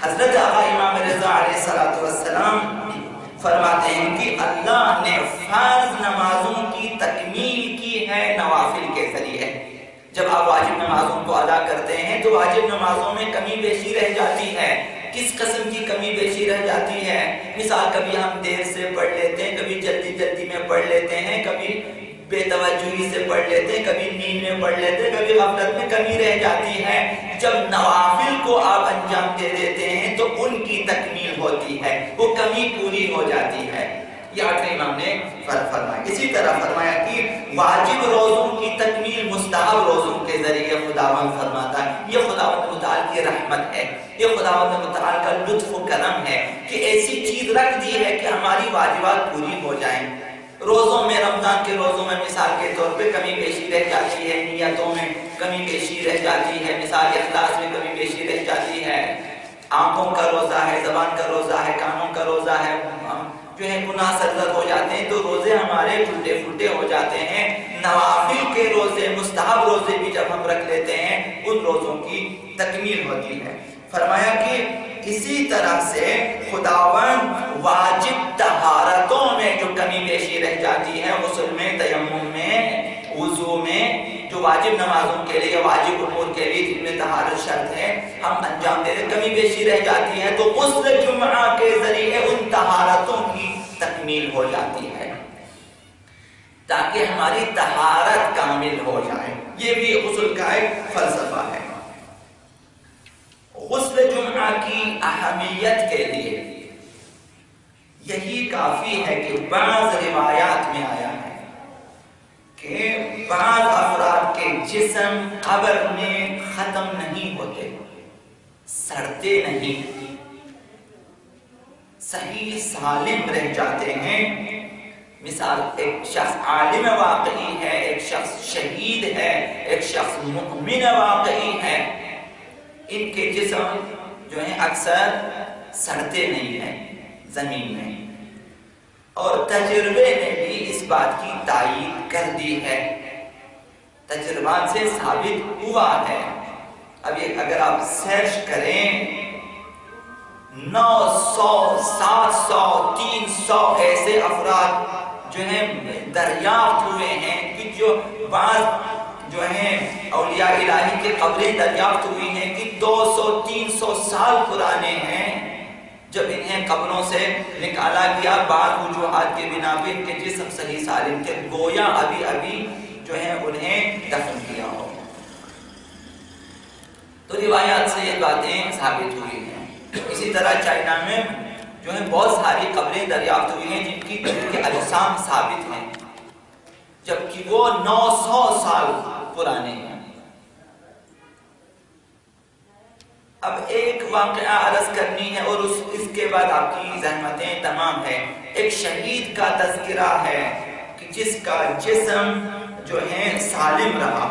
حضرت آقا امام رضا علیہ السلام فرماتے ہیں کہ اللہ نے فرض نمازوں کی تکمیل کی ہے نوافل کے ذریعے۔ جب آپ واجب نمازوں کو ادا کرتے ہیں تو واجب نمازوں میں کمی بیشی رہ جاتی ہے۔ کس قسم کی کمی بیشی رہ جاتی ہے؟ مثال کبھی ہم دیر سے پڑھ لیتے ہیں، کبھی جلدی جلدی میں پڑھ لیتے ہیں، کبھی بے توجہی سے پڑھ لیتے ہیں، کبھی نیند میں پڑھ لیتے ہیں، کبھی غفلت میں کمی رہ جاتی ہے۔ جب نوافل کو آپ انجام دے دیتے ہیں تو ان کی تکمیل ہوتی ہے، وہ کمی پوری ہو جاتی ہے۔ یہ آٹھویں امام نے فرمایا۔ اسی طرح فرمایا کہ واجب روزوں کی تکمیل مستحب روزوں کے ذریعے خداوند فرماتا ہے۔ یہ خداوند متعال کی رحمت ہے، یہ خداوند متعال کا لطف و کرم ہے کہ ایسی چیز رکھ دی ہے کہ ہماری واجبات پوری ہو جائیں۔ روزوں میں، رمضان کے روزوں میں مثال کے طور پہ کمی بیشی رہ جاتی ہے، نیتوں میں کمی بیشی رہ جاتی ہے، مثال اخلاص میں کمی بیشی رہ جاتی ہے، آنکھوں کا روزہ ہے، زبان کا روزہ ہے، کانوں کا روزہ ہے، جو ہے گناہ سرزد ہو جاتے ہیں تو روزے ہمارے ٹوٹے پھوٹے ہو جاتے ہیں۔ نوافل کے روزے، مستحب روزے بھی جب ہم رکھ لیتے ہیں ان روزوں کی تکمیل ہوتی ہے۔ فرمایا کہ اسی طرح سے خداوند واجب طہارتوں میں جو کمی بیشی رہ جاتی ہے، غسل میں، تیمم میں، وضو میں، جو واجب نمازوں کے لیے، واجب امور کے لیے جن میں طہارت شرط ہے، ہم انجام دے دیں، کمی بیشی رہ جاتی ہے تو غسل جمعہ کے ذریعے ان طہارتوں کی تکمیل ہو جاتی ہے تاکہ ہماری طہارت کامل ہو جائے۔ یہ بھی غسل کا ایک فلسفہ ہے۔ غسل جمعہ کی اہمیت کے لیے یہی کافی ہے کہ بعض روایات میں آیا ہے کہ بعض افراد کے جسم قبر میں ختم نہیں ہوتے، سڑتے نہیں، صحیح سالم رہ جاتے ہیں۔ مثال ایک شخص عالم واقعی ہے، ایک شخص شہید ہے، ایک شخص مؤمن واقعی ہے، ان کے جسم جو ہیں اکثر سڑتے نہیں ہیں زمین میں، اور تجربے نے بھی اس بات کی تائید کر دی ہے، تجربات سے ثابت ہوا ہے۔ اب یہ اگر آپ سرچ کریں 900 700 300 ایسے افراد جو ہیں دریافت ہوئے ہیں کہ جو بعض جو ہیں اولیاء الہی کے قبریں دریافت ہوئی ہیں کہ 200 300 سال پرانے ہیں، جب انہیں قبروں سے نکالا گیا بعض وجوہات کے بنا پہ ان کے جسم صحیح سالم تھے، گویا ابھی جو ہے انہیں دفن کیا ہو۔ تو روایات سے یہ باتیں ثابت ہوئی ہیں۔ اسی طرح چائنا میں جو ہے بہت ساری قبریں دریافت ہوئی ہیں جن کے اجسام ثابت ہیں، جبکہ وہ 900 سال پرانے ہیں۔ اب ایک واقعہ عرض کرنی ہے اور اس کے بعد آپ کی زحمتیں تمام ہیں۔ ایک شہید کا تذکرہ ہے کہ جس کا جسم جو ہے سالم رہا،